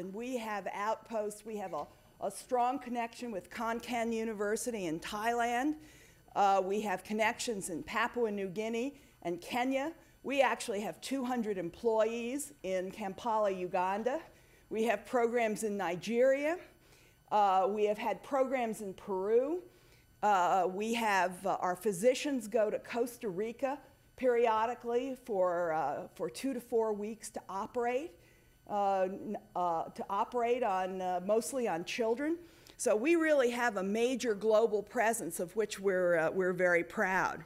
And we have outposts. We have a strong connection with Conquest University in Thailand. We have connections in Papua New Guinea and Kenya. We actually have 200 employees in Kampala, Uganda. We have programs in Nigeria. We have had programs in Peru. We have our physicians go to Costa Rica periodically for 2 to 4 weeks to operate on mostly on children. So we really have a major global presence of which we're very proud.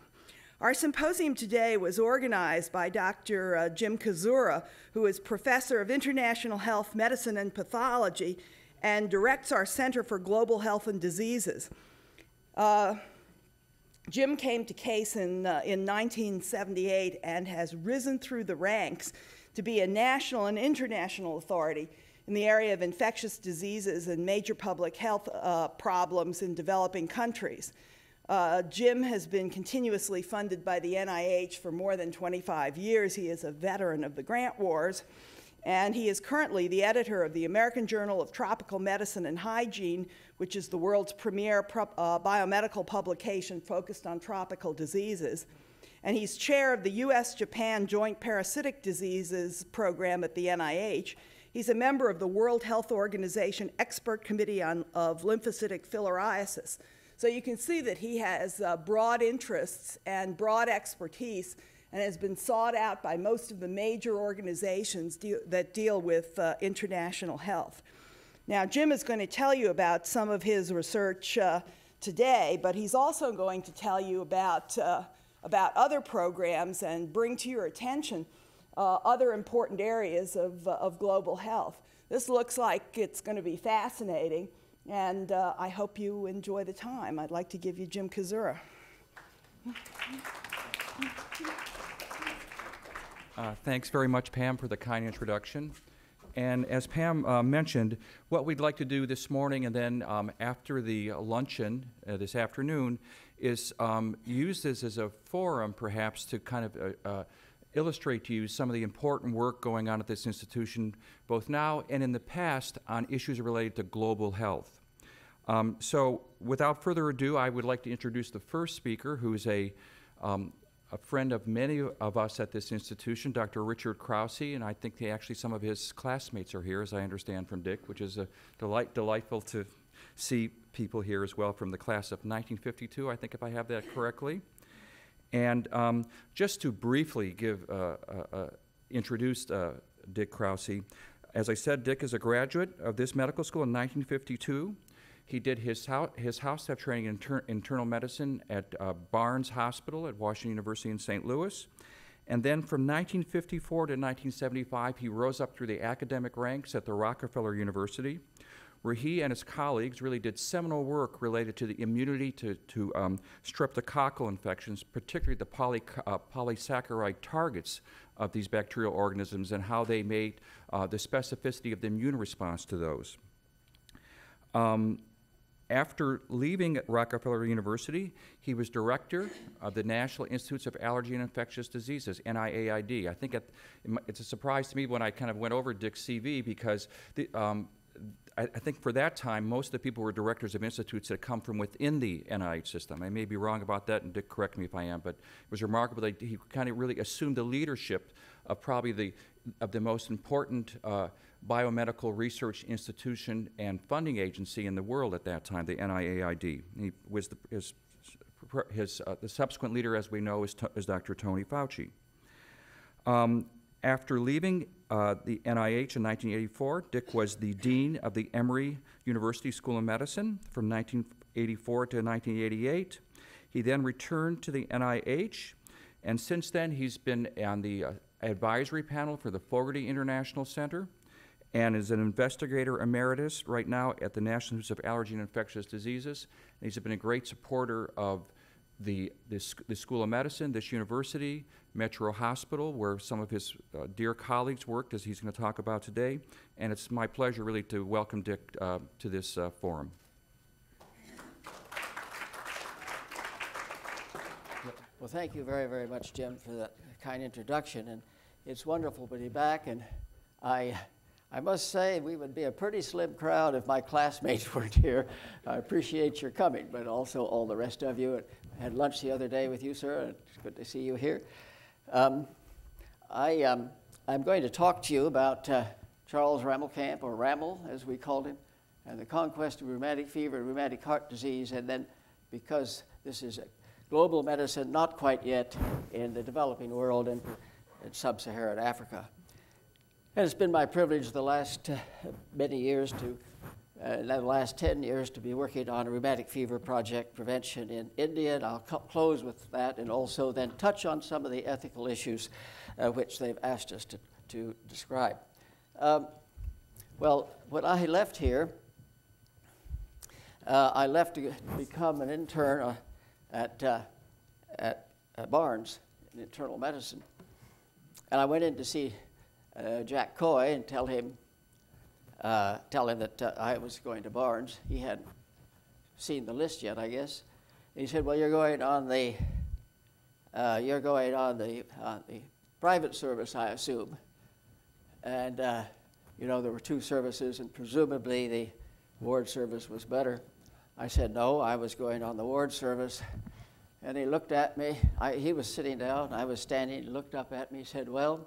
Our symposium today was organized by Dr. Jim Kazura, who is Professor of International Health, Medicine, and Pathology, and directs our Center for Global Health and Diseases. Jim came to CASE in 1978 and has risen through the ranks to be a national and international authority in the area of infectious diseases and major public health problems in developing countries. Jim has been continuously funded by the NIH for more than 25 years. He is a veteran of the grant wars, and he is currently the editor of the American Journal of Tropical Medicine and Hygiene, which is the world's premier biomedical publication focused on tropical diseases. And he's chair of the US-Japan Joint Parasitic Diseases Program at the NIH. He's a member of the World Health Organization Expert Committee of Lymphocytic Filariasis. So you can see that he has broad interests and broad expertise and has been sought out by most of the major organizations that deal with international health. Now, Jim is going to tell you about some of his research today, but he's also going to tell you about other programs and bring to your attention other important areas of global health. This looks like it's going to be fascinating, and I hope you enjoy the time. I'd like to give you Jim Kazura. Thanks very much, Pam, for the kind introduction. And as Pam mentioned, what we'd like to do this morning and then after the luncheon this afternoon is use this as a forum, perhaps, to kind of illustrate to you some of the important work going on at this institution, both now and in the past, on issues related to global health. So without further ado, I would like to introduce the first speaker, who is a friend of many of us at this institution, Dr. Richard Krause, and I think actually some of his classmates are here, as I understand from Dick, which is delightful to see people here as well from the class of 1952, I think, if I have that correctly. And just to briefly introduce Dick Krause, as I said, Dick is a graduate of this medical school in 1952. He did his house staff training in internal medicine at Barnes Hospital at Washington University in St. Louis. And then from 1954 to 1975, he rose up through the academic ranks at the Rockefeller University, where he and his colleagues really did seminal work related to the immunity to streptococcal infections, particularly the polysaccharide targets of these bacterial organisms and how they made the specificity of the immune response to those. After leaving Rockefeller University, he was director of the National Institutes of Allergy and Infectious Diseases, NIAID. I think it's a surprise to me when I kind of went over Dick's CV because I think for that time, most of the people were directors of institutes that come from within the NIH system. I may be wrong about that, and Dick, correct me if I am, but it was remarkable that he kind of really assumed the leadership of probably the most important biomedical research institution and funding agency in the world at that time, the NIAID. He was the subsequent leader, as we know, is Dr. Tony Fauci. After leaving the NIH in 1984, Dick was the dean of the Emory University School of Medicine from 1984 to 1988. He then returned to the NIH, and since then he's been on the advisory panel for the Fogarty International Center and is an investigator emeritus right now at the National Institute of Allergy and Infectious Diseases. And he's been a great supporter of the School of Medicine, this university, Metro Hospital, where some of his dear colleagues worked, as he's going to talk about today. And it's my pleasure, really, to welcome Dick to this forum. Well, thank you very, very much, Jim, for that kind introduction. And it's wonderful to be back. And I I must say we would be a pretty slim crowd if my classmates weren't here. I appreciate your coming, but also all the rest of you. I had lunch the other day with you, sir, and it's good to see you here. I'm going to talk to you about Charles Rammelkamp, or Rammel, as we called him, and the conquest of rheumatic fever and rheumatic heart disease, and then because this is a global medicine, not quite yet in the developing world and in sub-Saharan Africa. And it's been my privilege the last many years to, the last 10 years, to be working on a rheumatic fever project prevention in India, and I'll close with that and also then touch on some of the ethical issues which they've asked us to describe. Well, when I left here, I left to become an intern at Barnes in internal medicine, and I went in to see Jack Coy and tell him that I was going to Barnes. He hadn't seen the list yet, I guess. And he said, "Well, you're going on the private service, I assume." And you know, there were two services, and presumably the ward service was better. I said, "No, I was going on the ward service." And he looked at me. He was sitting down, I was standing. He looked up at me. He said, "Well,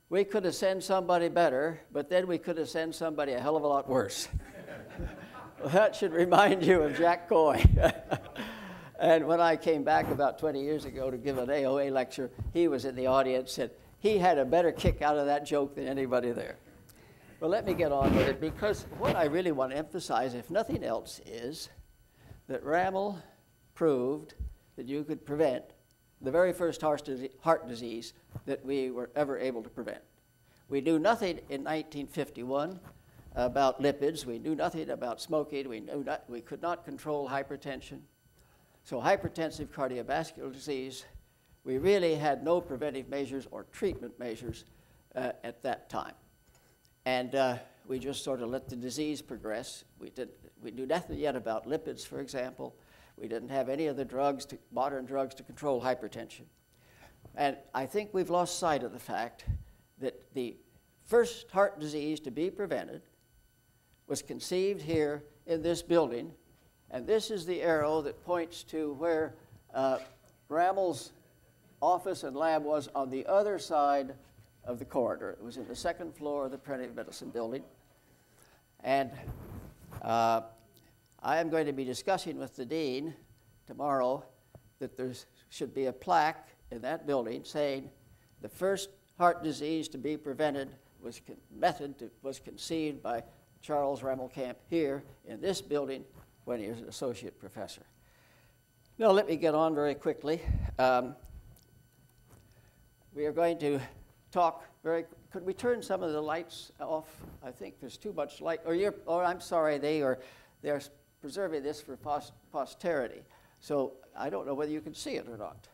we could have sent somebody better, but then we could have sent somebody a hell of a lot worse." Well, that should remind you of Jack Coy. And when I came back about 20 years ago to give an AOA lecture, he was in the audience, and he had a better kick out of that joke than anybody there. Well, let me get on with it, because what I really want to emphasize, if nothing else, is that Rammel proved that you could prevent the very first heart disease that we were ever able to prevent. We knew nothing in 1951 about lipids. We knew nothing about smoking. We could not control hypertension. So hypertensive cardiovascular disease, we really had no preventive measures or treatment measures at that time. And we just sort of let the disease progress. We knew nothing yet about lipids, for example. We didn't have any of the modern drugs to control hypertension. And I think we've lost sight of the fact that the first heart disease to be prevented was conceived here in this building. And this is the arrow that points to where Rammel's office and lab was on the other side of the corridor. It was in the second floor of the preventive medicine building. And I am going to be discussing with the dean tomorrow that there should be a plaque in that building saying the first heart disease to be prevented was conceived by Charles Rammelkamp here in this building when he was an associate professor. Now let me get on very quickly. We are going to talk could we turn some of the lights off? I think there's too much light, or I'm sorry, they're preserving this for posterity. So I don't know whether you can see it or not.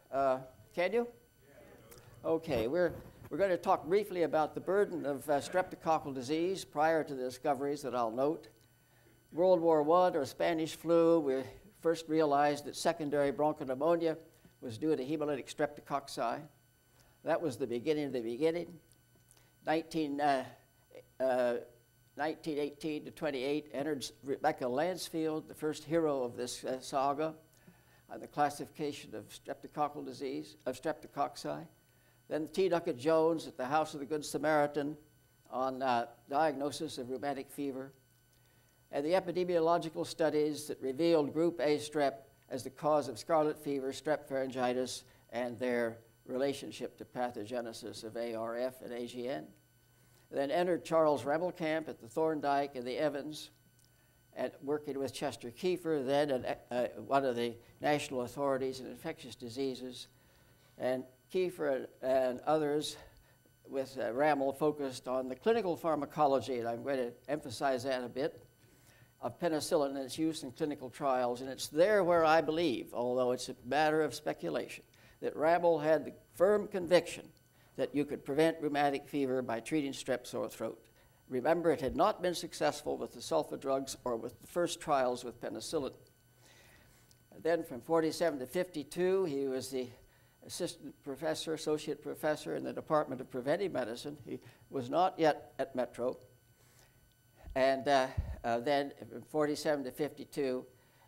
Can you? Yeah. Okay, we're going to talk briefly about the burden of streptococcal disease prior to the discoveries that I'll note. World War I, or Spanish flu, we first realized that secondary bronchopneumonia was due to hemolytic streptococci. That was the beginning of the beginning. 1918 to 28 entered Rebecca Lansfield, the first hero of this saga, on the classification of streptococcal disease, of streptococci. Then T. Duckett Jones at the House of the Good Samaritan on diagnosis of rheumatic fever. And the epidemiological studies that revealed group A strep as the cause of scarlet fever, strep pharyngitis, and their relationship to pathogenesis of ARF and AGN. Then entered Charles Rammelkamp at the Thorndike and the Evans, and working with Chester Kiefer, then one of the national authorities in infectious diseases. And Kiefer and others with Rammel focused on the clinical pharmacology, and I'm going to emphasize that a bit, of penicillin and its use in clinical trials. And it's there where I believe, although it's a matter of speculation, that Rammel had the firm conviction that you could prevent rheumatic fever by treating strep sore throat. Remember, it had not been successful with the sulfa drugs or with the first trials with penicillin. And then from 47 to 52, he was the assistant professor, associate professor in the Department of Preventive Medicine. He was not yet at Metro. And then from 47 to 52,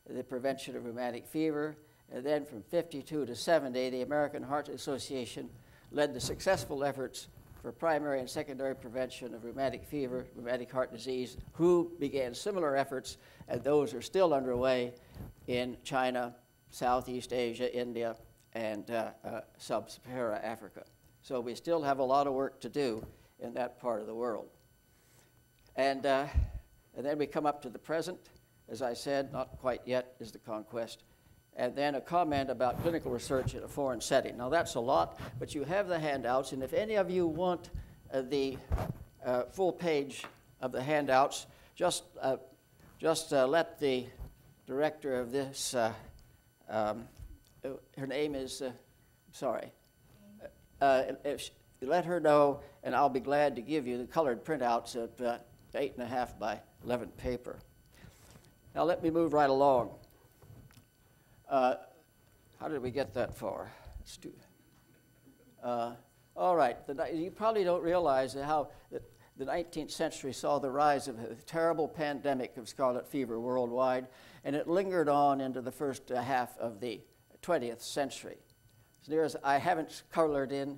the prevention of rheumatic fever. And then from 52 to 70, the American Heart Association led the successful efforts for primary and secondary prevention of rheumatic fever, rheumatic heart disease, WHO began similar efforts, and those are still underway in China, Southeast Asia, India, and sub-Saharan Africa. So we still have a lot of work to do in that part of the world. And then we come up to the present. As I said, not quite yet is the Conquest. And then a comment about clinical research in a foreign setting. Now that's a lot, but you have the handouts, and if any of you want the full page of the handouts, just let the director of this, her name is, let her know, and I'll be glad to give you the colored printouts of 8.5 by 11 paper. Now let me move right along. How did we get that far? Let's do. All right. You probably don't realize how the 19th century saw the rise of a terrible pandemic of scarlet fever worldwide, and it lingered on into the first half of the 20th century. As near as I haven't colored in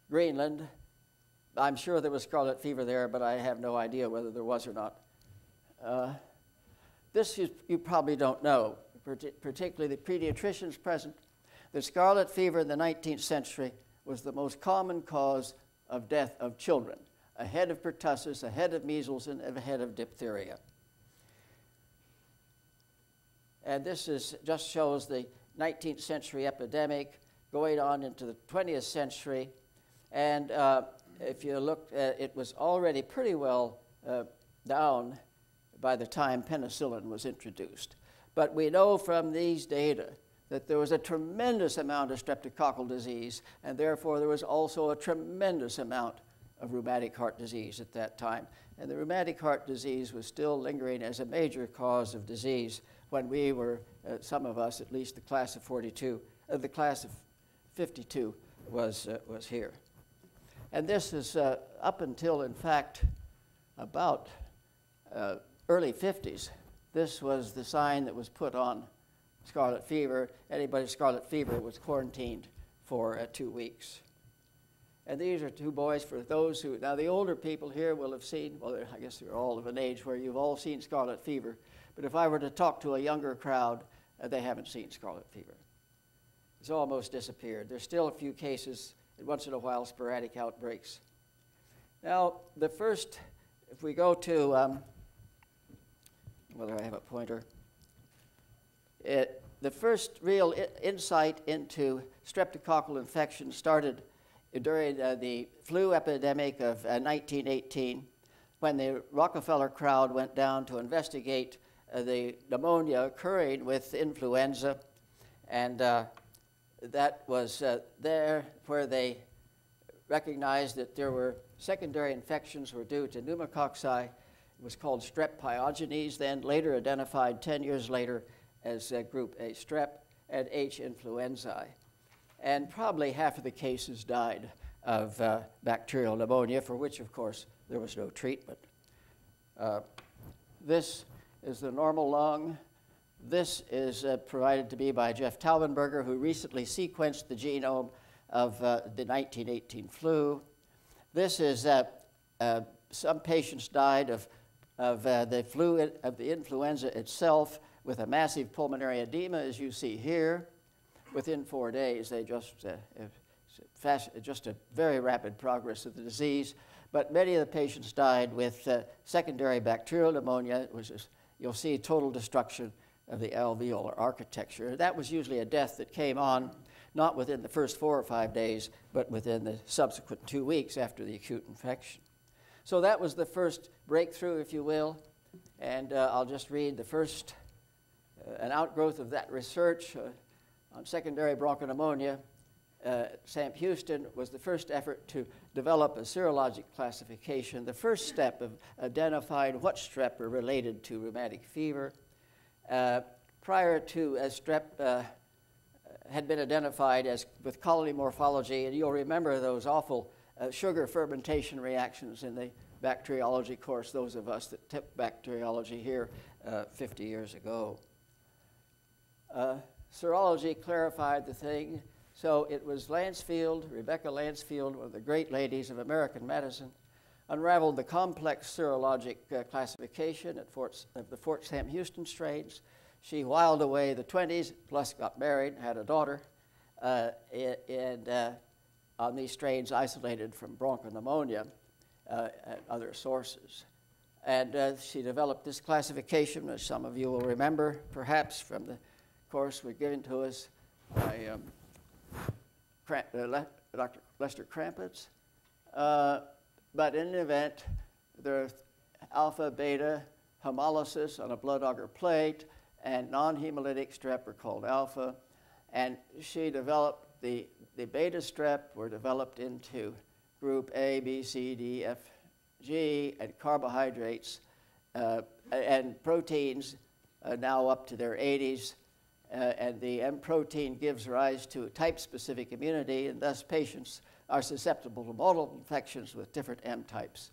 Greenland, I'm sure there was scarlet fever there, but I have no idea whether there was or not. This you probably don't know, particularly the pediatricians present. The scarlet fever in the 19th century was the most common cause of death of children, ahead of pertussis, ahead of measles, and ahead of diphtheria. And this just shows the 19th century epidemic going on into the 20th century. And if you look, it was already pretty well down by the time penicillin was introduced. But we know from these data that there was a tremendous amount of streptococcal disease, and therefore there was also a tremendous amount of rheumatic heart disease at that time. And the rheumatic heart disease was still lingering as a major cause of disease when we were, some of us, at least the class of 42, the class of 52 was here. And this is up until, in fact, about early 50s. This was the sign that was put on scarlet fever. Anybody with scarlet fever was quarantined for 2 weeks. And these are two boys for those who, now the older people here will have seen, well, I guess they're all of an age where you've all seen scarlet fever. But if I were to talk to a younger crowd, they haven't seen scarlet fever. It's almost disappeared. There's still a few cases, and once in a while, sporadic outbreaks. Now, the first, if we go to, whether I have a pointer, the first real insight into streptococcal infection started during the flu epidemic of 1918, when the Rockefeller crowd went down to investigate the pneumonia occurring with influenza. And that was there where they recognized that there were secondary infections were due to pneumococci. It was called strep pyogenes, then later identified 10 years later as group A strep and H influenzae. And probably half of the cases died of bacterial pneumonia, for which, of course, there was no treatment. This is the normal lung. This is provided to me by Jeff Taubenberger, who recently sequenced the genome of the 1918 flu. This is some patients died of the flu, of the influenza itself, with a massive pulmonary edema, as you see here. Within 4 days, they just a very rapid progress of the disease. But many of the patients died with secondary bacterial pneumonia. It was you'll see total destruction of the alveolar architecture. That was usually a death that came on not within the first 4 or 5 days, but within the subsequent 2 weeks after the acute infection. So that was the first breakthrough, if you will. And I'll just read the first, an outgrowth of that research on secondary bronchopneumonia. Sam Houston was the first effort to develop a serologic classification, the first step of identifying what strep are related to rheumatic fever. prior to strep had been identified as with colony morphology, and you'll remember those awful sugar fermentation reactions in the bacteriology course, those of us that took bacteriology here 50 years ago. Serology clarified the thing. So it was Lansfield, Rebecca Lansfield, one of the great ladies of American medicine, unraveled the complex serologic classification of the Fort Sam Houston strains. She whiled away the 20s, plus got married, had a daughter, on these strains isolated from bronchopneumonia and other sources. And she developed this classification, as some of you will remember, perhaps from the course was given to us by Dr. Lester Krampitz. But in any event, there's alpha, beta, hemolysis on a blood agar plate, and non-hemolytic strep are called alpha. And she developed the beta strep were developed into group A, B, C, D, F, G, and carbohydrates and proteins now up to their 80s. And the M protein gives rise to type-specific immunity, and thus patients are susceptible to multiple infections with different M types.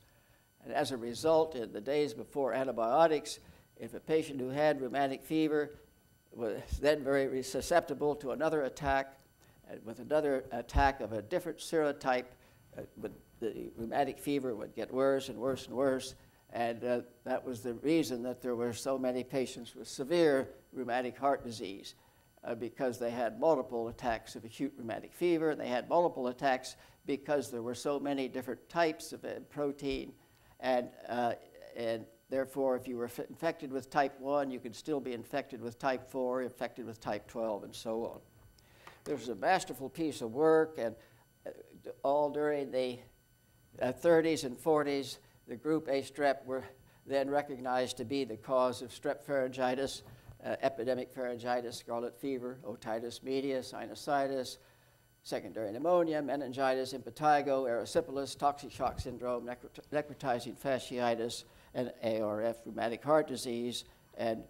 And as a result, in the days before antibiotics, if a patient who had rheumatic fever was then very susceptible to another attack, with another attack of a different serotype, the rheumatic fever would get worse and worse and worse. And that was the reason that there were so many patients with severe rheumatic heart disease, because they had multiple attacks of acute rheumatic fever, and they had multiple attacks because there were so many different types of protein. And therefore, if you were infected with type 1, you could still be infected with type 4, infected with type 12, and so on. This was a masterful piece of work, and all during the 30s and 40s, the group A strep were then recognized to be the cause of strep pharyngitis, epidemic pharyngitis, scarlet fever, otitis media, sinusitis, secondary pneumonia, meningitis, impetigo, erysipelas, toxic shock syndrome, necrotizing fasciitis, and ARF, rheumatic heart disease, and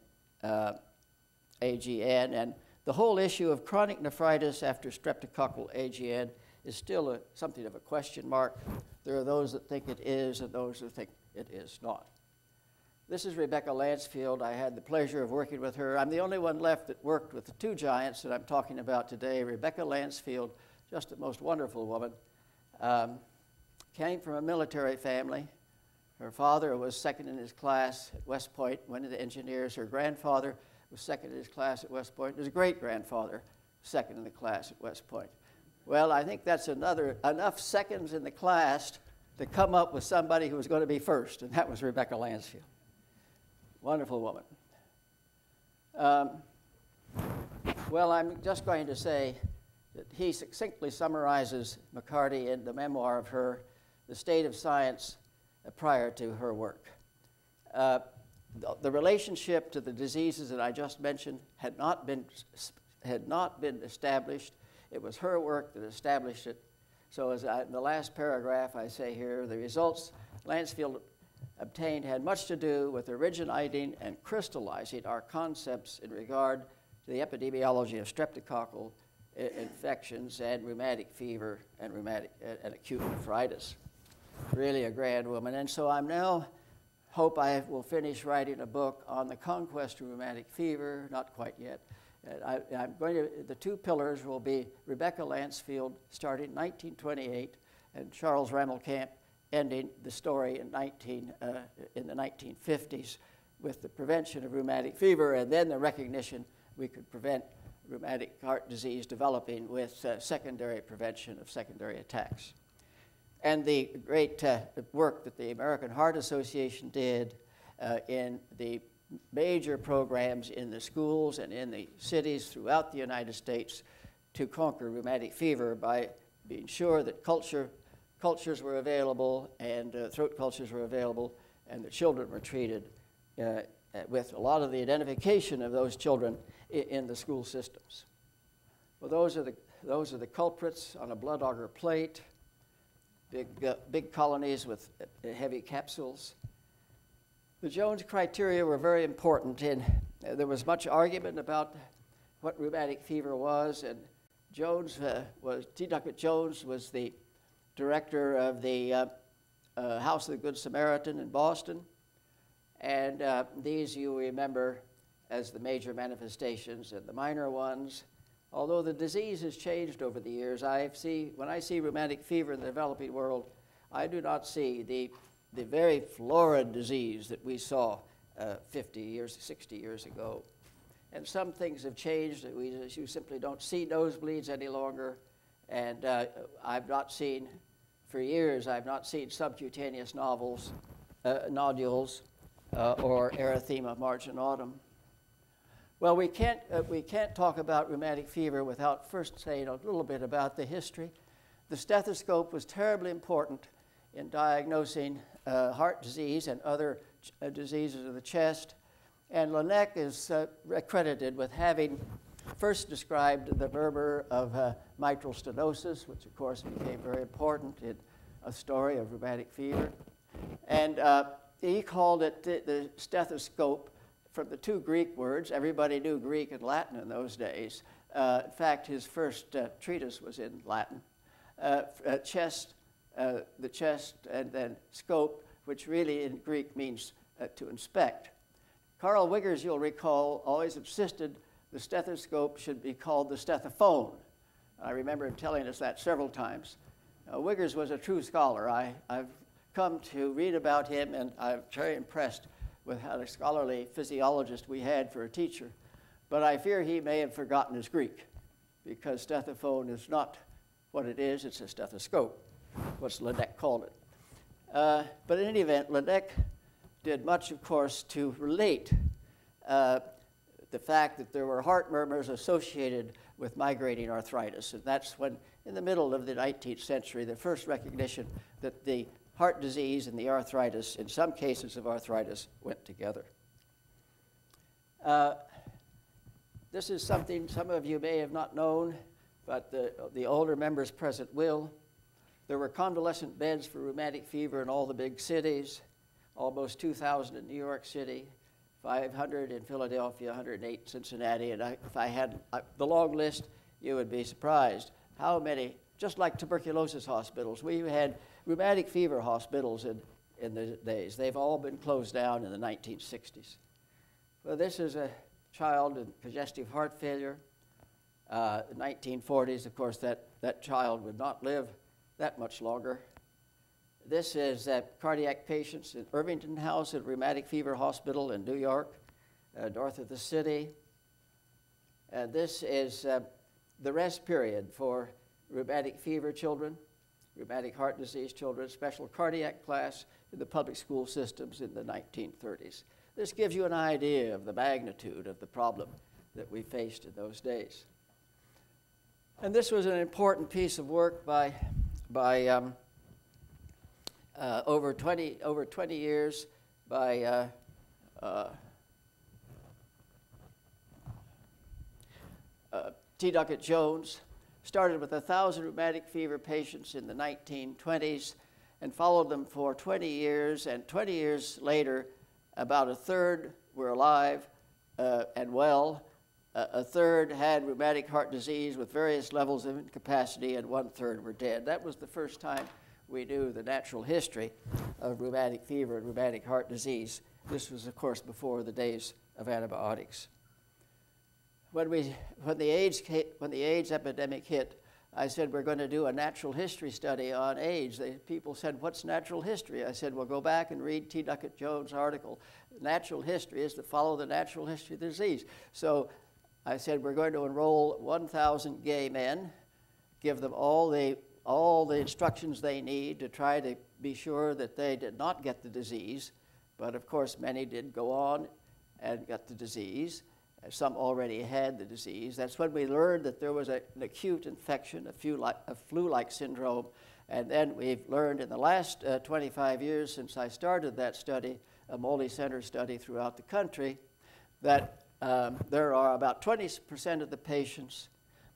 AGN. And the whole issue of chronic nephritis after streptococcal AGN is still something of a question mark. There are those that think it is and those who think it is not. This is Rebecca Lansfield. I had the pleasure of working with her. I'm the only one left that worked with the two giants that I'm talking about today. Rebecca Lansfield, just a most wonderful woman, came from a military family. Her father was second in his class at West Point, one of the engineers. Her grandfather was second in his class at West Point. His great-grandfather, second in the class at West Point. Well, I think that's enough seconds in the class to come up with somebody who was going to be first, and that was Rebecca Lansfield. Wonderful woman. Well, I'm just going to say that he succinctly summarizes McCarty in the memoir of her, The State of Science Prior to Her Work. The relationship to the diseases that I just mentioned had not been established. It was her work that established it. So in the last paragraph I say here, the results Lansfield obtained had much to do with originating and crystallizing our concepts in regard to the epidemiology of streptococcal infections and rheumatic fever and acute nephritis. Really a grand woman. And so I'm now hope I will finish writing a book on the Conquest of rheumatic fever, not quite yet. The two pillars will be Rebecca Lansfield starting in 1928 and Charles Rammelkamp ending the story in the 1950s with the prevention of rheumatic fever and then the recognition we could prevent rheumatic heart disease developing with secondary prevention of secondary attacks. And the great work that the American Heart Association did in the major programs in the schools and in the cities throughout the United States to conquer rheumatic fever by being sure that cultures were available and throat cultures were available and the children were treated with a lot of the identification of those children in the school systems. Well, those are the culprits on a blood agar plate, big colonies with heavy capsules. The Jones criteria were very important in There was much argument about what rheumatic fever was, and T. Duckett Jones was the director of the House of the Good Samaritan in Boston, and these you remember as the major manifestations and the minor ones. Although the disease has changed over the years, when I see rheumatic fever in the developing world, I do not see the very florid disease that we saw 50 years, 60 years ago. And some things have changed. You simply don't see nosebleeds any longer. And I've not seen, for years, I've not seen subcutaneous nodules or erythema marginatum. Well, we can't talk about rheumatic fever without first saying a little bit about the history. The stethoscope was terribly important in diagnosing heart disease and other diseases of the chest. And Laennec is accredited with having first described the murmur of mitral stenosis, which of course became very important in a story of rheumatic fever. And he called it the stethoscope from the two Greek words. Everybody knew Greek and Latin in those days. In fact, his first treatise was in Latin. The chest, and then scope, which really in Greek means to inspect. Carl Wiggers, you'll recall, always insisted the stethoscope should be called the stethophone. I remember him telling us that several times. Wiggers was a true scholar. I've come to read about him, and I'm very impressed with how a scholarly physiologist we had for a teacher. But I fear he may have forgotten his Greek, because stethophone is not what it is, it's a stethoscope, what Laennec called it. But in any event, Laennec did much, of course, to relate the fact that there were heart murmurs associated with migrating arthritis. And that's when, in the middle of the 19th century, the first recognition that the heart disease and the arthritis, in some cases of arthritis, went together. This is something some of you may have not known, but the older members present will. There were convalescent beds for rheumatic fever in all the big cities, almost 2,000 in New York City, 500 in Philadelphia, 108 in Cincinnati, and if I had the long list, you would be surprised how many, just like tuberculosis hospitals. We had rheumatic fever hospitals in the days. They've all been closed down in the 1960s. Well, this is a child with congestive heart failure. The 1940s, of course, that child would not live that much longer. This is cardiac patients in Irvington House at Rheumatic Fever Hospital in New York, north of the city. And this is the rest period for rheumatic fever children, rheumatic heart disease children, special cardiac class in the public school systems in the 1930s. This gives you an idea of the magnitude of the problem that we faced in those days. And this was an important piece of work by over 20 years by T. Duckett Jones. Started with 1,000 rheumatic fever patients in the 1920s and followed them for 20 years. And 20 years later, about a third were alive and well. A third had rheumatic heart disease with various levels of incapacity, and 1/3 were dead. That was the first time we knew the natural history of rheumatic fever and rheumatic heart disease. This was, of course, before the days of antibiotics. When the AIDS epidemic hit, I said, we're going to do a natural history study on AIDS. People said, what's natural history? I said, well, go back and read T. Duckett Jones' article. Natural history is to follow the natural history of the disease. So I said, we're going to enroll 1,000 gay men, give them all the instructions they need to try to be sure that they did not get the disease. But of course, many did go on and got the disease. Some already had the disease. That's when we learned that there was an acute infection, a flu-like syndrome. And then we've learned in the last 25 years since I started that study, a multi-center study throughout the country, that there are about 20% of the patients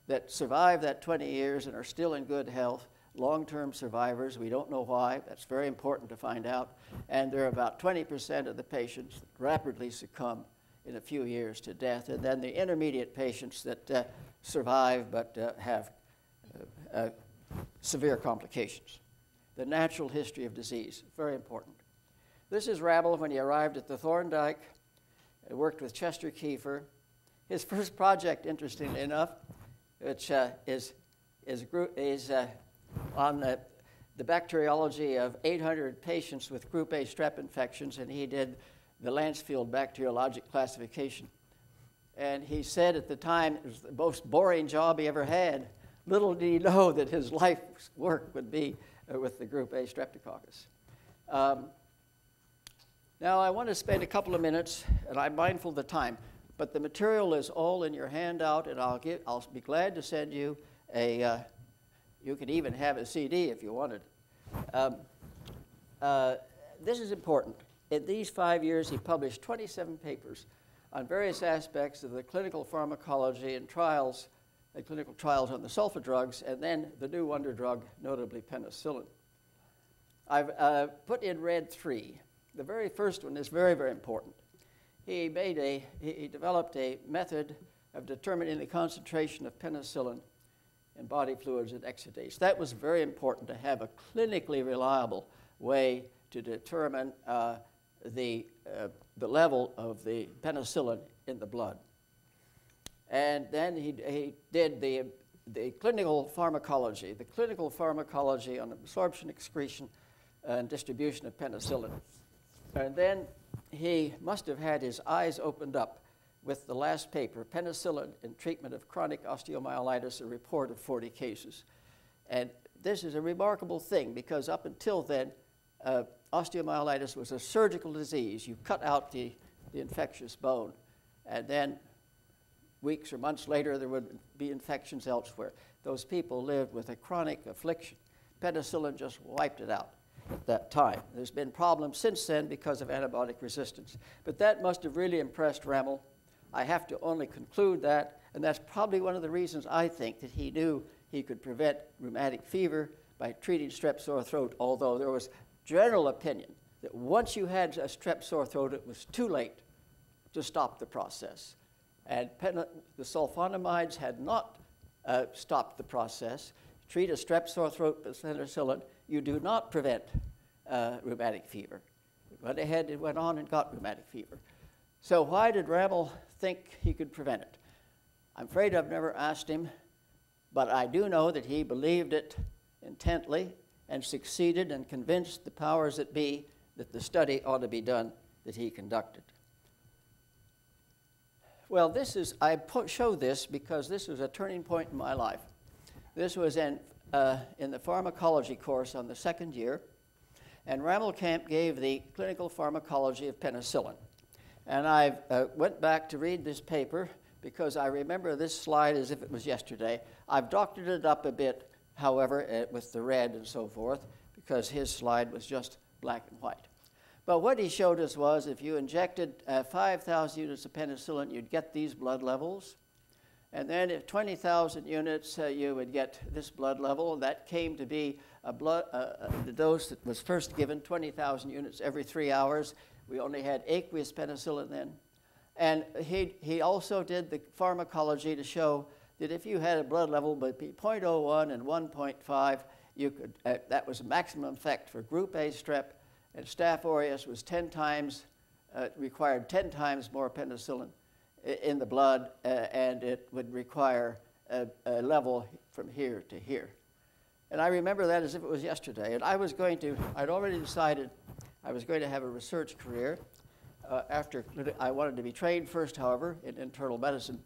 that survive that 20 years and are still in good health, long-term survivors. We don't know why. That's very important to find out. And there are about 20% of the patients that rapidly succumb in a few years to death, and then the intermediate patients that survive but have severe complications. The natural history of disease, very important. This is Rammel when he arrived at the Thorndike and worked with Chester Kiefer. His first project, interestingly enough, which is on the bacteriology of 800 patients with group A strep infections, and he did the Lancefield bacteriologic classification. And he said at the time it was the most boring job he ever had. Little did he know that his life's work would be with the group A streptococcus. Now I want to spend a couple of minutes, and I'm mindful of the time, but the material is all in your handout, and I'll be glad to send you a, you can even have a CD if you wanted. This is important. In these 5 years, he published 27 papers on various aspects of the clinical pharmacology and trials, clinical trials on the sulfa drugs, and then the new wonder drug, notably penicillin. I've put in red 3. The very first one is very, very important. He developed a method of determining the concentration of penicillin in body fluids and exudates. That was very important, to have a clinically reliable way to determine the level of the penicillin in the blood. And then he did the clinical pharmacology on absorption, excretion, and distribution of penicillin. And then he must have had his eyes opened up with the last paper, Penicillin in Treatment of Chronic Osteomyelitis, a report of 40 cases. And this is a remarkable thing, because up until then, osteomyelitis was a surgical disease. You cut out the infectious bone, and then weeks or months later, there would be infections elsewhere. Those people lived with a chronic affliction. Penicillin just wiped it out at that time. There's been problems since then because of antibiotic resistance. But that must have really impressed Rammel. I have to only conclude that, and that's probably one of the reasons I think that he knew he could prevent rheumatic fever by treating strep sore throat, although there was general opinion that once you had a strep sore throat, it was too late to stop the process. And the sulfonamides had not stopped the process. Treat a strep sore throat with penicillin, you do not prevent rheumatic fever. Went ahead and went on and got rheumatic fever. So why did Rammel think he could prevent it? I'm afraid I've never asked him, but I do know that he believed it intently and succeeded and convinced the powers that be that the study ought to be done that he conducted. Well, I show this because this was a turning point in my life. This was in the pharmacology course on the second year, and Rammelkamp gave the clinical pharmacology of penicillin. And I went back to read this paper because I remember this slide as if it was yesterday. I've doctored it up a bit, however, with the red and so forth, because his slide was just black and white. But what he showed us was if you injected 5,000 units of penicillin, you'd get these blood levels. And then at 20,000 units, you would get this blood level. That came to be the dose that was first given, 20,000 units every 3 hours. We only had aqueous penicillin then. And he also did the pharmacology to show that if you had a blood level between 0.01 and 1.5, you could, that was a maximum effect for group A strep, and Staph aureus was 10 times, required 10 times more penicillin in the blood, and it would require a level from here to here. And I remember that as if it was yesterday. And I'd already decided I was going to have a research career. I wanted to be trained first, however, in internal medicine.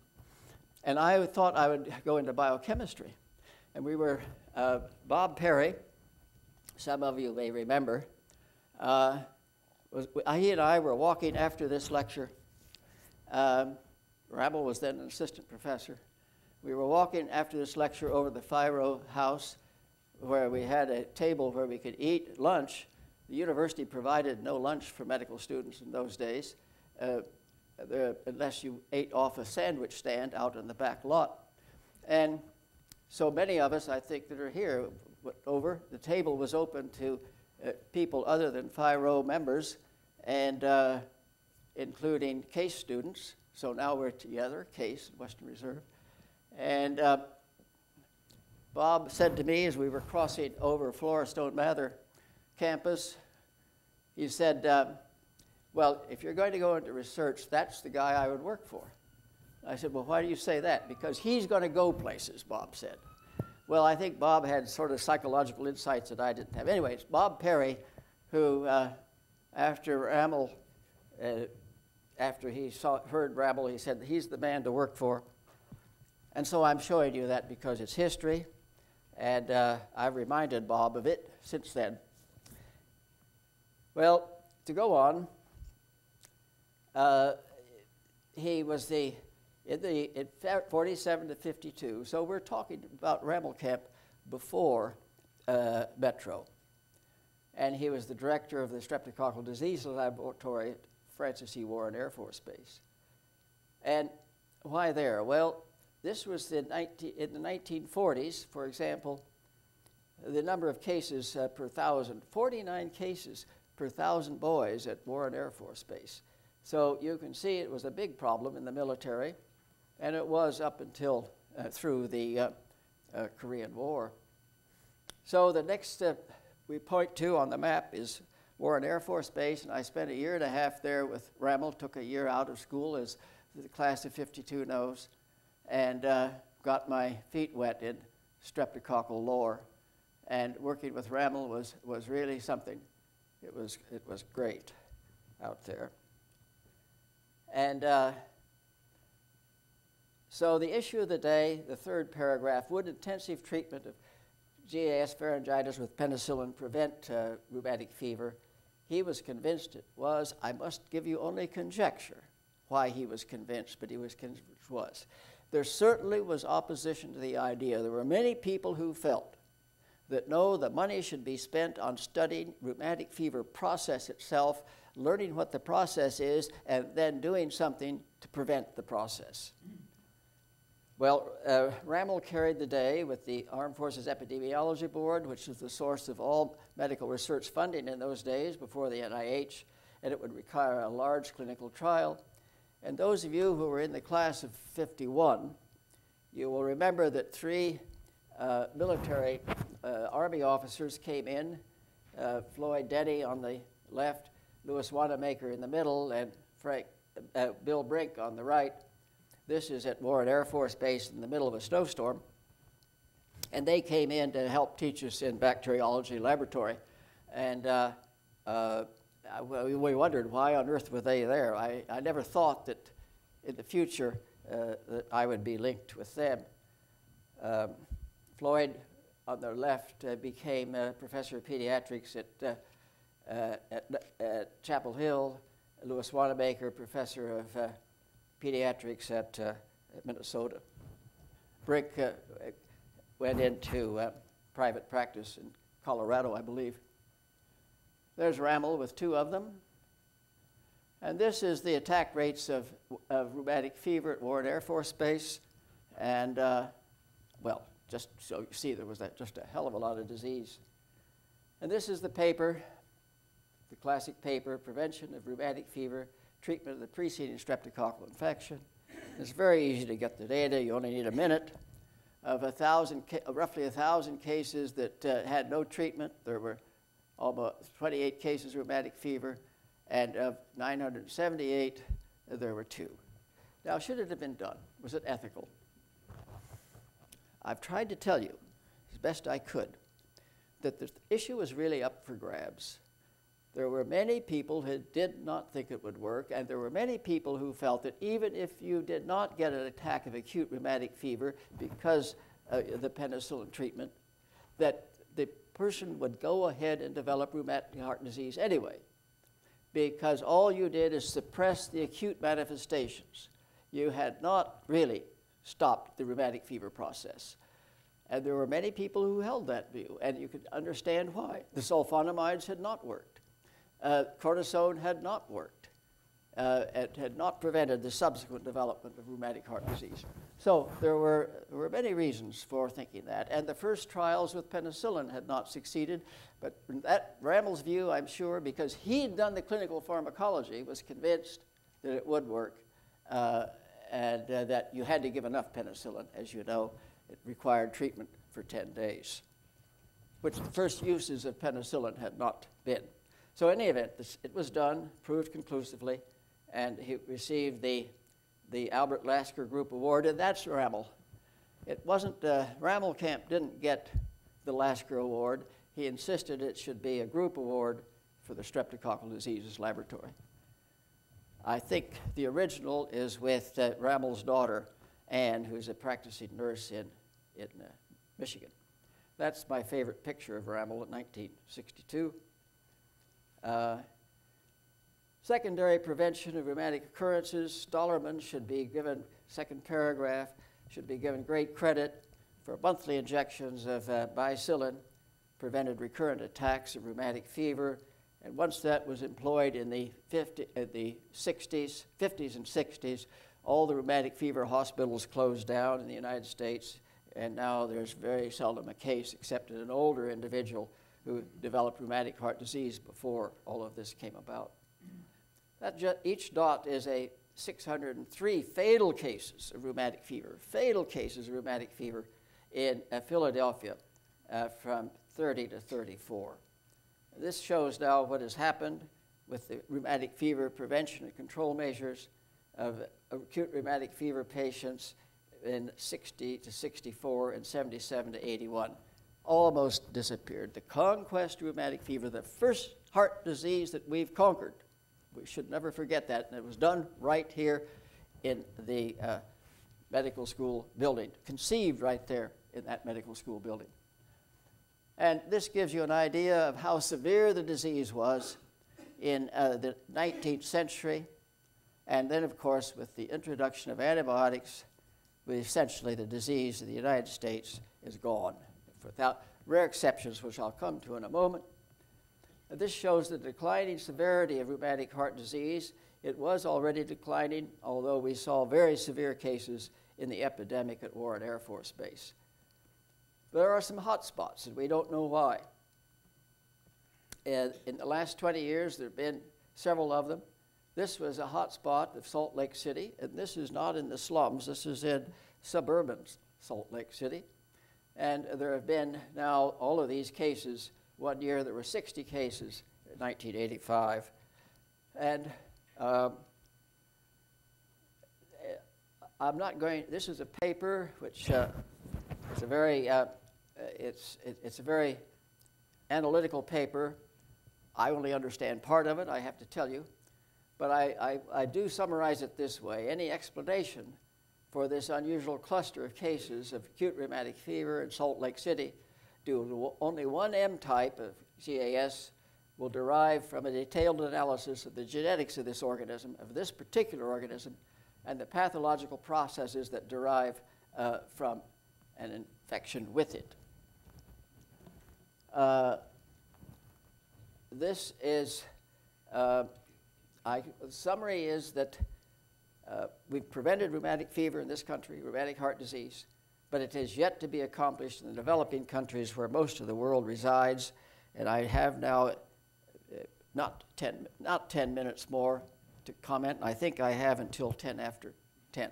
And I thought I would go into biochemistry. And we were, Bob Perry, some of you may remember, he and I were walking after this lecture. Rammel was then an assistant professor. We were walking after this lecture over the Firo house, where we had a table where we could eat lunch. The university provided no lunch for medical students in those days, unless you ate off a sandwich stand out in the back lot. And so many of us, I think, that are here, the table was open to people other than Firo members, and including Case students. So now we're together, Case, Western Reserve. And Bob said to me as we were crossing over Floristone Mather campus, he said, well, if you're going to go into research, that's the guy I would work for. I said, well, why do you say that? Because he's going to go places, Bob said. Well, I think Bob had sort of psychological insights that I didn't have. Anyways, Bob Perry, who after Rammel, after he heard Rammel, he said he's the man to work for. And so I'm showing you that because it's history, and I've reminded Bob of it since then. Well, to go on, he was in 47 to 52, so we're talking about Rammelkamp before Metro. And he was the director of the streptococcal disease laboratory at Francis E. Warren Air Force Base. And why there? Well, this was in the 1940s, for example, the number of cases per 1,000, 49 cases per 1,000 boys at Warren Air Force Base. So you can see it was a big problem in the military, and it was up until through the Korean War. So the next we point to on the map is Warren Air Force Base, and I spent a year and a half there with Rammel, took a year out of school, as the class of 52 knows, and got my feet wet in streptococcal lore. And working with Rammel was really something. It was great out there. And so the issue of the day, the third paragraph, would intensive treatment of GAS pharyngitis with penicillin prevent rheumatic fever? He was convinced it was. I must give you only conjecture why he was convinced, but he was convinced it was. There certainly was opposition to the idea. There were many people who felt that no, the money should be spent on studying rheumatic fever process itself, learning what the process is, and then doing something to prevent the process. Well, Rammel carried the day with the Armed Forces Epidemiology Board, which was the source of all medical research funding in those days before the NIH, and it would require a large clinical trial. And those of you who were in the class of 51, you will remember that three military Army officers came in, Floyd Denny on the left, Louis Wanamaker in the middle, and Bill Brink on the right. This is at Warren Air Force Base in the middle of a snowstorm. And they came in to help teach us in bacteriology laboratory. And we wondered why on earth were they there. I never thought that in the future that I would be linked with them. Floyd on the left became a professor of pediatrics at Chapel Hill. Louis Wanamaker, professor of pediatrics at Minnesota. Brink went into private practice in Colorado, I believe. There's Rammel with two of them. And this is the attack rates of rheumatic fever at Warren Air Force Base. And, well, just so you see, there was just a hell of a lot of disease. And this is the paper, the classic paper, Prevention of Rheumatic Fever, Treatment of the Preceding Streptococcal Infection. It's very easy to get the data. You only need a minute. Of roughly 1,000 cases that had no treatment, there were almost 28 cases of rheumatic fever, and of 978, there were 2. Now, should it have been done? Was it ethical? I've tried to tell you, as best I could, that the issue was really up for grabs. There were many people who did not think it would work, and there were many people who felt that even if you did not get an attack of acute rheumatic fever because of the penicillin treatment, that the person would go ahead and develop rheumatic heart disease anyway, because all you did is suppress the acute manifestations. You had not really stopped the rheumatic fever process. And there were many people who held that view, and you could understand why. The sulfonamides had not worked. Cortisone had not worked. It had not prevented the subsequent development of rheumatic heart disease. So there were many reasons for thinking that. And the first trials with penicillin had not succeeded. But that Rammel's view, I'm sure, because he'd done the clinical pharmacology, was convinced that it would work, and that you had to give enough penicillin. As you know, it required treatment for 10 days, which the first uses of penicillin had not been. So in any event, it was done, proved conclusively, and he received the Albert Lasker Group Award, and that's Rammel. It wasn't, Rammelkamp didn't get the Lasker Award. He insisted it should be a group award for the Streptococcal Diseases Laboratory. I think the original is with Rammel's daughter, Anne, who's a practicing nurse in Michigan. That's my favorite picture of Rammel in 1962. Secondary prevention of rheumatic occurrences. Stollerman should be given, second paragraph, should be given great credit for monthly injections of bicillin, prevented recurrent attacks of rheumatic fever. And once that was employed in the 50s and 60s, all the rheumatic fever hospitals closed down in the United States, and now there's very seldom a case except in an older individual who developed rheumatic heart disease before all of this came about. Each dot is a 603 fatal cases of rheumatic fever in Philadelphia from 30 to 34. This shows now what has happened with the rheumatic fever prevention and control measures of acute rheumatic fever patients in 60 to 64 and 77 to 81. Almost disappeared. The Conquest rheumatic fever, the first heart disease that we've conquered. We should never forget that. And it was done right here in the medical school building, conceived right there in that medical school building. And this gives you an idea of how severe the disease was in the 19th century. And then, of course, with the introduction of antibiotics, essentially the disease in the United States is gone, without rare exceptions, which I'll come to in a moment. This shows the declining severity of rheumatic heart disease. It was already declining, although we saw very severe cases in the epidemic at Warren Air Force Base. There are some hot spots, and we don't know why. And in the last 20 years, there have been several of them. This was a hot spot of Salt Lake City, and this is not in the slums. This is in suburban Salt Lake City. And there have been now all of these cases. One year there were 60 cases in 1985. And I'm not going, this is a paper which is a very, it's a very analytical paper. I only understand part of it, I have to tell you. But I do summarize it this way. Any explanation for this unusual cluster of cases of acute rheumatic fever in Salt Lake City due to only one M type of CAS will derive from a detailed analysis of the genetics of this organism, of this particular organism, and the pathological processes that derive from an infection with it. This is, the summary is that we've prevented rheumatic fever in this country, rheumatic heart disease, but it has yet to be accomplished in the developing countries where most of the world resides. And I have now not 10 minutes more to comment. I think I have until 10 after 10.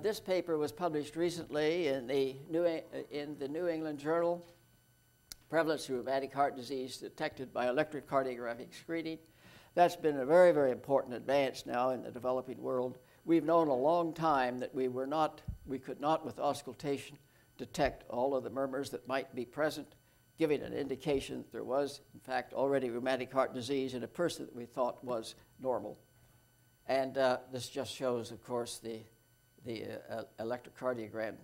This paper was published recently in the New England Journal, Prevalence of Rheumatic Heart Disease Detected by Electrocardiographic Screening. That's been a very, very important advance now in the developing world. We've known a long time that we could not, with auscultation, detect all of the murmurs that might be present, giving an indication that there was, in fact, already rheumatic heart disease in a person that we thought was normal. And this just shows, of course, the electrocardiogram,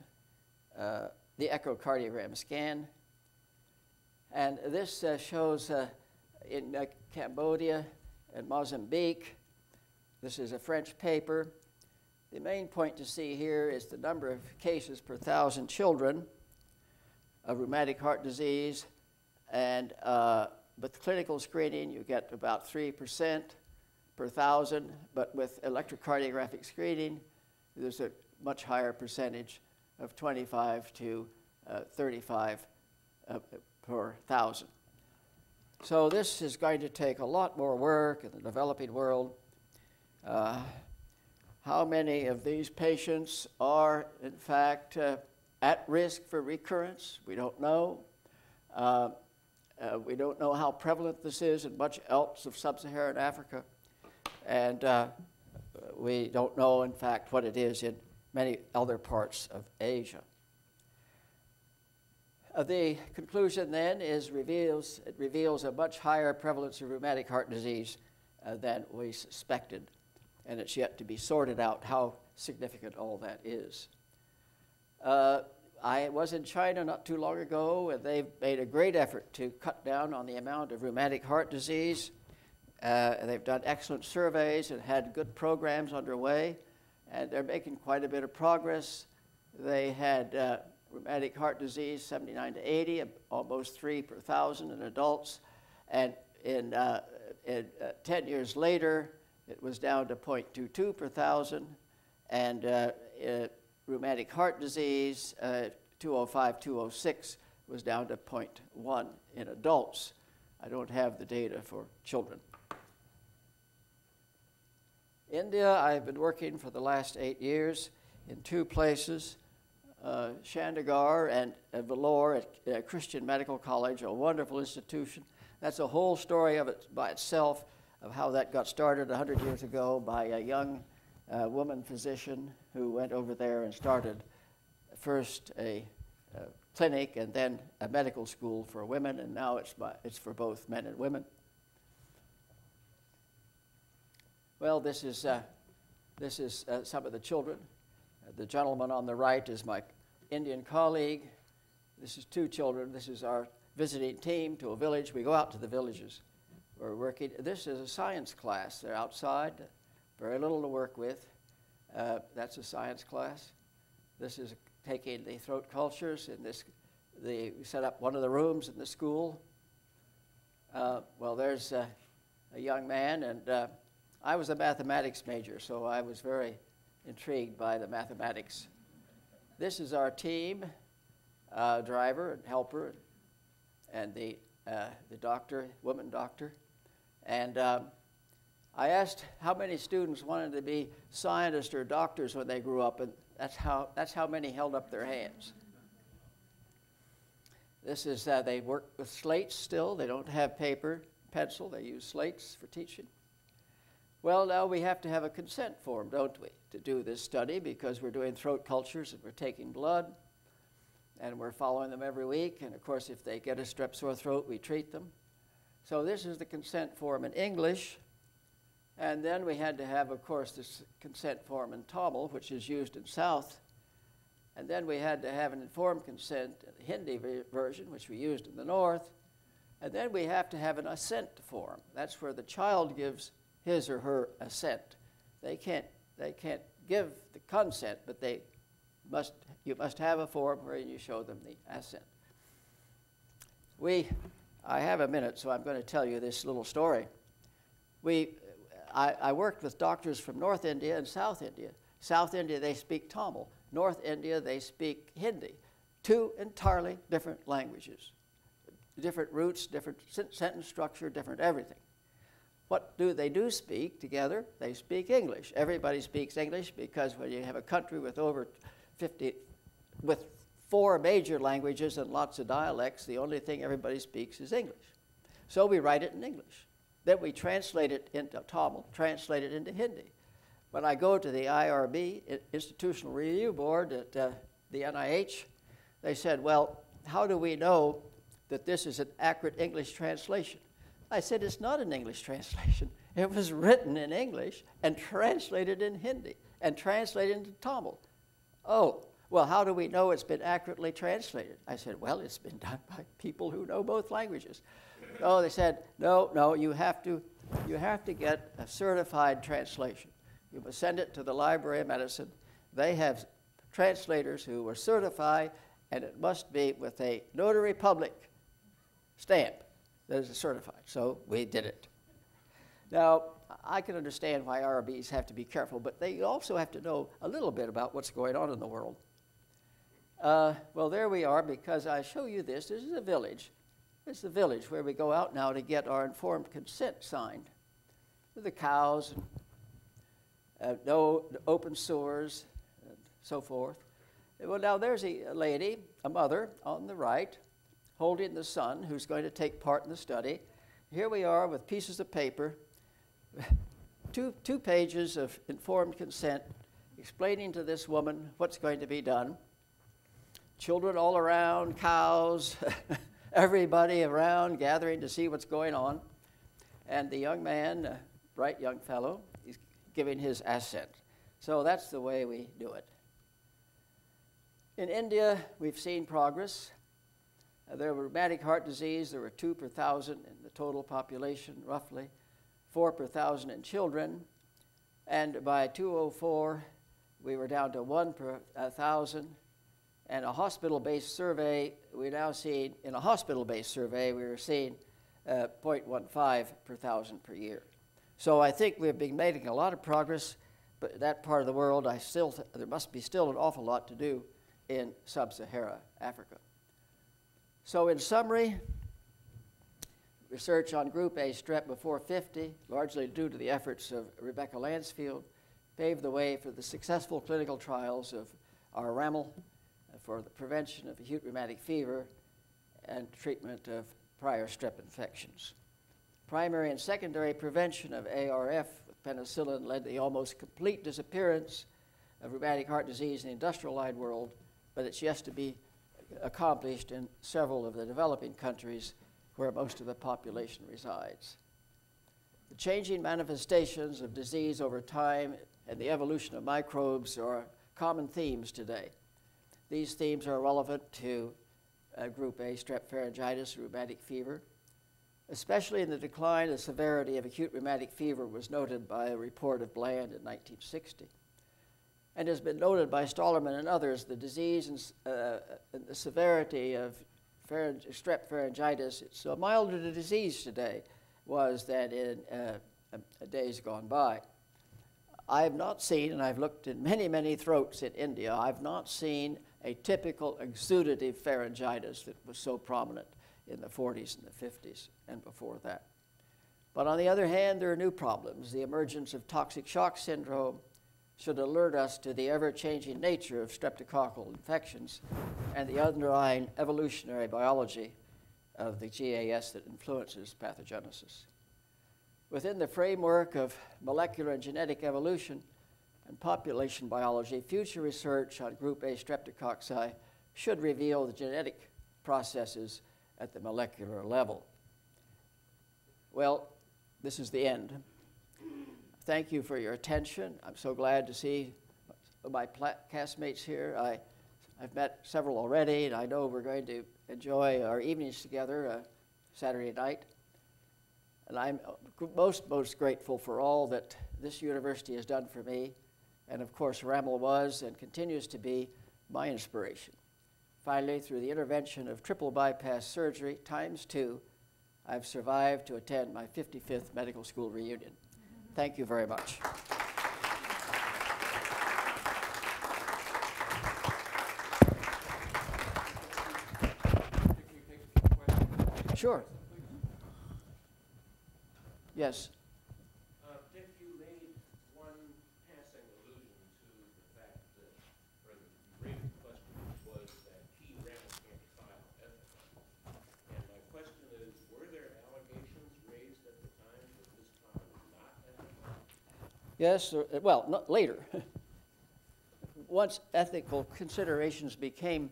the echocardiogram scan. And this shows in Cambodia and Mozambique. This is a French paper. The main point to see here is the number of cases per 1,000 children of rheumatic heart disease. And with clinical screening, you get about 3% per 1,000. But with electrocardiographic screening, there's a much higher percentage of 25 to 35 per 1,000. So this is going to take a lot more work in the developing world. How many of these patients are, in fact, at risk for recurrence? We don't know. We don't know how prevalent this is in much else of sub-Saharan Africa. And we don't know, in fact, what it is in many other parts of Asia. The conclusion then is it reveals a much higher prevalence of rheumatic heart disease than we suspected. And it's yet to be sorted out how significant all that is. I was in China not too long ago, and they've made a great effort to cut down on the amount of rheumatic heart disease. They've done excellent surveys and had good programs underway, and they're making quite a bit of progress. They had rheumatic heart disease 79 to 80, almost 3 per 1,000 in adults, and in 10 years later, it was down to 0.22 per 1,000, and rheumatic heart disease, 205, 206, was down to 0.1 in adults. I don't have the data for children. India, I've been working for the last 8 years in 2 places, Chandigarh and Vellore at Christian Medical College, a wonderful institution. That's a whole story of it by itself, of how that got started 100 years ago by a young woman physician who went over there and started first a clinic and then a medical school for women, and now it's for both men and women. Well, this is some of the children. The gentleman on the right is my Indian colleague. This is 2 children. This is our visiting team to a village. We go out to the villages. We're working. This is a science class. They're outside, very little to work with. That's a science class. This is taking the throat cultures. We set up one of the rooms in the school. Well, there's a young man, and I was a mathematics major, so I was very intrigued by the mathematics. This is our team, driver and helper, and the doctor, woman doctor. And I asked how many students wanted to be scientists or doctors when they grew up, and that's how many held up their hands. This is, they work with slates still. They don't have paper, pencil. They use slates for teaching. Well, now we have to have a consent form, don't we, to do this study, because we're doing throat cultures and we're taking blood, and we're following them every week. And of course, if they get a strep sore throat, we treat them. So this is the consent form in English. And then we had to have, of course, this consent form in Tamil, which is used in South. And then we had to have an informed consent, the Hindi version, which we used in the North. And then we have to have an assent form. That's where the child gives his or her assent. They can't give the consent, but you must have a form where you show them the assent. I have a minute, so I'm going to tell you this little story. I worked with doctors from North India and South India. South India, they speak Tamil. North India, they speak Hindi. 2 entirely different languages. Different roots, different sentence structure, different everything. What do they speak together? They speak English. Everybody speaks English, because when you have a country with over 50, with 4 major languages and lots of dialects, the only thing everybody speaks is English. So we write it in English. Then we translate it into Tamil, translate it into Hindi. When I go to the IRB, Institutional Review Board at the NIH, they said, well, how do we know that this is an accurate English translation? I said, it's not an English translation. It was written in English and translated in Hindi and translated into Tamil. Oh, well, how do we know it's been accurately translated? I said, well, it's been done by people who know both languages. Oh, they said, no, you have to get a certified translation. You must send it to the Library of Medicine. They have translators who are certified, and it must be with a notary public stamp that is certified. So we did it. Now, I can understand why RBs have to be careful, but they also have to know a little bit about what's going on in the world. Well, there we are, because I show you this. This is a village. It's the village where we go out now to get our informed consent signed. With the cows, and no open sewers, and so forth. Well, now there's a lady, a mother, on the right, holding the son who's going to take part in the study. Here we are with pieces of paper, two pages of informed consent, explaining to this woman what's going to be done. Children all around, cows, everybody around gathering to see what's going on. And the young man, a bright young fellow, he's giving his assent. So that's the way we do it. In India, we've seen progress. There were rheumatic heart disease. There were 2 per 1,000 in the total population, roughly, 4 per 1,000 in children. And by 2004, we were down to 1 per 1,000. And a hospital-based survey, we now see, in a hospital-based survey, we were seeing 0.15 per 1,000 per year. So I think we've been making a lot of progress, but that part of the world, there must be still an awful lot to do in sub-Saharan Africa. So in summary, research on group A strep before 50, largely due to the efforts of Rebecca Lansfield, paved the way for the successful clinical trials of our Rammel for the prevention of acute rheumatic fever and treatment of prior strep infections. Primary and secondary prevention of ARF with penicillin led to the almost complete disappearance of rheumatic heart disease in the industrialized world, but it's yet to be accomplished in several of the developing countries where most of the population resides. The changing manifestations of disease over time and the evolution of microbes are common themes today. These themes are relevant to group A strep pharyngitis, rheumatic fever. Especially in the decline, the severity of acute rheumatic fever was noted by a report of Bland in 1960. And has been noted by Stollerman and others, the disease and the severity of strep pharyngitis, it's a milder disease today was than in days gone by. I have not seen, and I've looked in many, many throats in India, I've not seen a typical exudative pharyngitis that was so prominent in the 40s and the 50s and before that. But on the other hand, there are new problems. The emergence of toxic shock syndrome should alert us to the ever-changing nature of streptococcal infections and the underlying evolutionary biology of the GAS that influences pathogenesis. Within the framework of molecular and genetic evolution and population biology, future research on group A streptococci should reveal the genetic processes at the molecular level. Well, this is the end. Thank you for your attention. I'm so glad to see my castmates here. I've met several already, and I know we're going to enjoy our evenings together Saturday night. And I'm most grateful for all that this university has done for me. And of course, Rammel was and continues to be my inspiration. Finally, through the intervention of triple bypass surgery ×2, I've survived to attend my 55th medical school reunion. Thank you very much. Sure. Yes. Dick, you made one passing allusion to the fact that, or the raised question was that key Rammelkamp trial ethics. And my question is, were there allegations raised at the time that this trial was not ethical? Yes, well, not later. Once ethical considerations became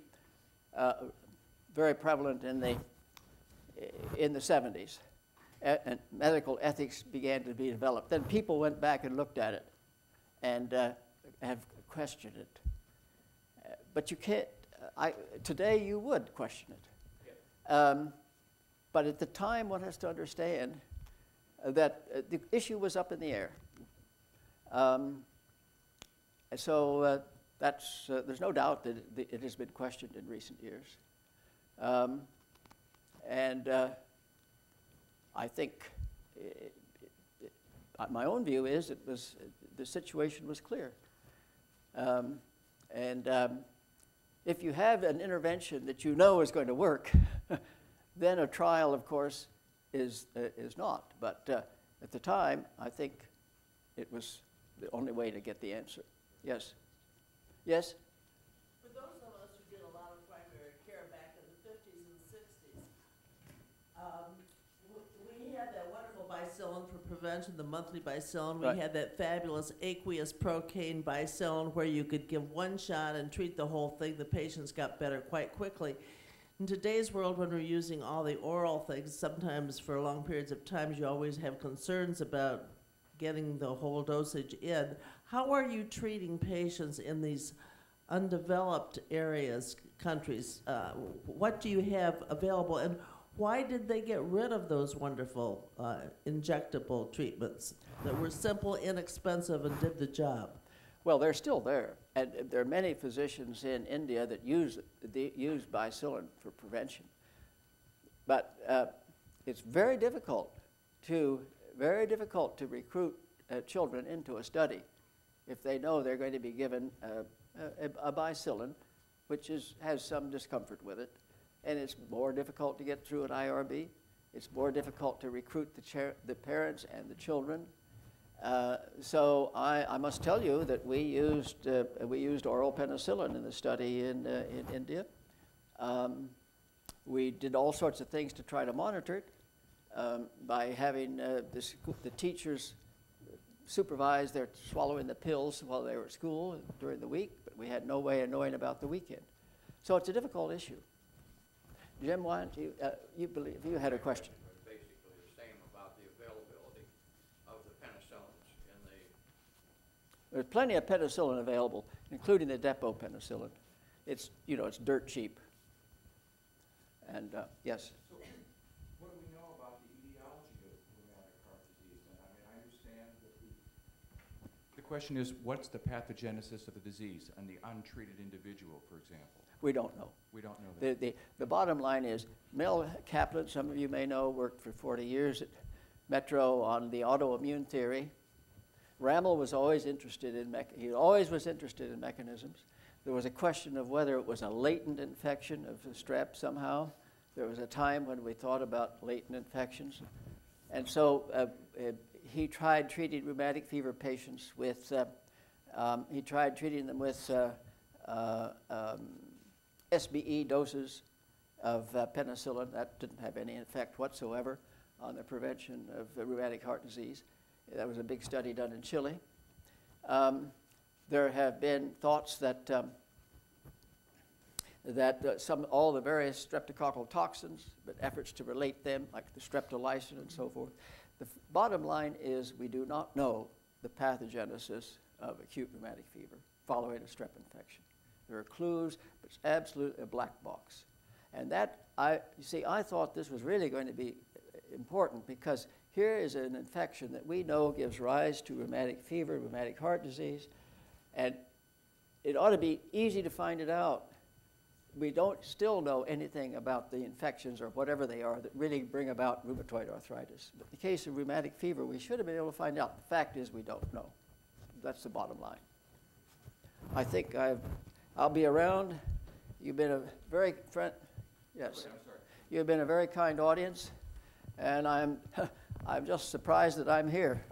very prevalent in the 70s, and medical ethics began to be developed, then people went back and looked at it and have questioned it. But you can't, today you would question it. Yeah. But at the time, one has to understand that the issue was up in the air. So there's no doubt that it has been questioned in recent years. I think my own view is the situation was clear. If you have an intervention that you know is going to work, then a trial, of course, is not. But at the time, I think it was the only way to get the answer. Yes? Yes? For those of us who did a lot of primary care back in the 50s and 60s, we had that wonderful bicillin for prevention, the monthly bicillin. We Right. had that fabulous aqueous procaine bicillin where you could give one shot and treat the whole thing. The patients got better quite quickly. In today's world, when we're using all the oral things, sometimes for long periods of time, you always have concerns about getting the whole dosage in. How are you treating patients in these undeveloped areas, countries? What do you have available, and why did they get rid of those wonderful injectable treatments that were simple, inexpensive, and did the job? Well, they're still there. And there are many physicians in India that use bicillin for prevention. But it's very difficult to recruit children into a study if they know they're going to be given a bicillin, which has some discomfort with it. And it's more difficult to get through an IRB. It's more difficult to recruit the parents and the children. So I must tell you that we used oral penicillin in the study in India. We did all sorts of things to try to monitor it by having the teachers supervise their swallowing the pills while they were at school during the week, but we had no way of knowing about the weekend. So it's a difficult issue. Jim, why don't you believe you had a question? Basically the same about the availability of the penicillins in the... There's plenty of penicillin available, including the depot penicillin. It's dirt cheap. And yes. So, what do we know about the etiology of rheumatic heart disease? And I understand that the question is, what's the pathogenesis of the disease in the untreated individual, for example? We don't know. We don't know that. The bottom line is, Mel Kaplan, some of you may know, worked for 40 years at Metro on the autoimmune theory. Rammel was always interested in mechanisms. There was a question of whether it was a latent infection of the strep somehow. There was a time when we thought about latent infections. And so he tried treating rheumatic fever patients with, SBE doses of penicillin. That didn't have any effect whatsoever on the prevention of rheumatic heart disease. That was a big study done in Chile. There have been thoughts that all the various streptococcal toxins, but efforts to relate them, like the streptolysin and so forth. The bottom line is we do not know the pathogenesis of acute rheumatic fever following a strep infection. There are clues, but it's absolutely a black box. And I thought this was really going to be important because here is an infection that we know gives rise to rheumatic fever, rheumatic heart disease, and it ought to be easy to find it out. We don't still know anything about the infections or whatever they are that really bring about rheumatoid arthritis. But in the case of rheumatic fever, we should have been able to find out. The fact is we don't know. That's the bottom line. I think I'll be around. You've been a very yes. You've been a very kind audience, and I'm just surprised that I'm here.